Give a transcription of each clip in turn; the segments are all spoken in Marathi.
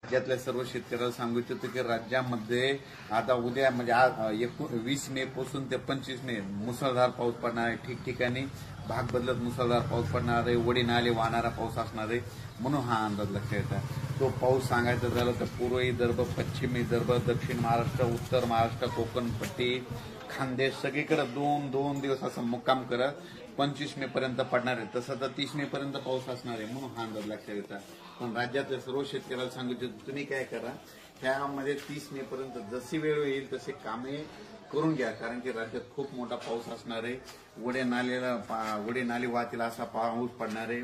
राज्यातल्या सर्व शेतकऱ्याला सांगू इच्छितो की राज्यामध्ये आता उद्या म्हणजे 20 मे पासून ते 25 मे मुसळधार पाऊस पडणार आहे। ठिकठिकाणी भाग बदलत मुसळधार पाऊस पडणार आहे। वडी नाले वाहणारा पाऊस असणार आहे म्हणून हा अंदाज लक्षात येतो। तो पाऊस सांगायचं झालं तर पूर्व विदर्भ, पश्चिम विदर्भ, दक्षिण महाराष्ट्र, उत्तर महाराष्ट्र, कोकण पट्टी, खानदेश सगळीकडे दोन दिवस असं मुक्काम करत 25 मे पर्यंत पडणार आहे। तसं तर 30 मे पर्यंत पाऊस असणार आहे म्हणून हा अंदाज लक्षात येतात। पण राज्यातल्या सर्व शेतकऱ्याला सांगितलं तुम्ही काय करा, ह्यामध्ये 30 मे पर्यंत जशी वेळ येईल तसे कामे करून घ्या, कारण की राज्यात खूप मोठा पाऊस असणार आहे। वडे नाले वाहतील असा पाऊस पडणार आहे।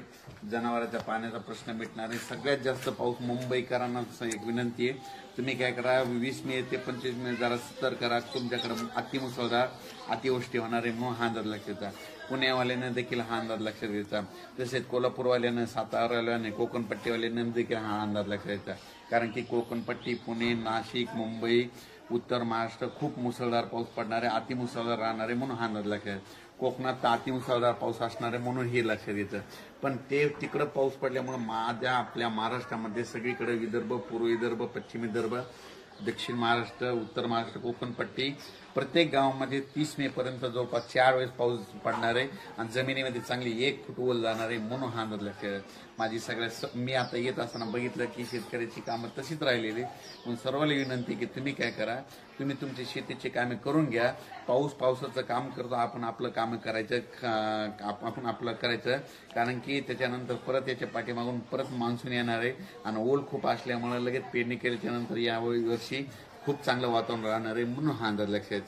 जनावरांच्या पाण्याचा प्रश्न मिटणार आहे। सगळ्यात जास्त पाऊस मुंबईकरांना एक विनंती आहे, तुम्ही काय करा 20 मे ते 25 मे जरा सतर्क करा। तुमच्याकडे अतिमुसळधार अतिवृष्टी होणार आहे म्हणून हा अंदाज लक्षात येता। पुण्यावाल्यानं देखील हा अंदाज लक्षात घ्यायचा। तसेच कोल्हापूरवाल्यानं, सातारावाल्यानं, कोकणपट्टीवाल्यानं देखील हा अंदाज लक्षात घ्यायचा, कारण की कोकणपट्टी, पुणे, नाशिक, मुंबई, उत्तर महाराष्ट्र खूप मुसळधार पाऊस पडणार आहे, अतिमुसळधार राहणार आहे म्हणून हा अंदाज लक्षात। कोकणात तर अतिमुसळधार पाऊस असणार आहे म्हणून हे लक्षात येतं। पण ते तिकडं पाऊस पडल्यामुळे आपल्या महाराष्ट्रामध्ये सगळीकडे विदर्भ, पूर्व विदर्भ, पश्चिम विदर्भ, दक्षिण महाराष्ट्र, उत्तर महाराष्ट्र, कोकणपट्टी प्रत्येक गावामध्ये 30 मे पर्यंत जवळपास 4 वेळेस पाऊस पडणार आहे आणि जमिनीमध्ये चांगली 1 फूट ओल जाणार आहे म्हणून हा अंदाज लक्षात। मी आता येत असताना बघितलं की शेतकऱ्याची कामं तशीच राहिलेली, पण सर्वांना विनंती की तुम्ही काय करा, तुम्ही तुमची शेतीची कामे करून घ्या। पावसाचं काम करतो आपण, आपलं काम करायचं, आपण आपलं करायचं, कारण की त्याच्यानंतर परत याच्या पाठीमागून परत मान्सून येणार आहे आणि ओल खूप असल्यामुळे लगेच पेरणी केल्याच्या नंतर या वर्षी खूप चांगलं वातावरण राहणार आहे म्हणून हा अंदाज लक्षात.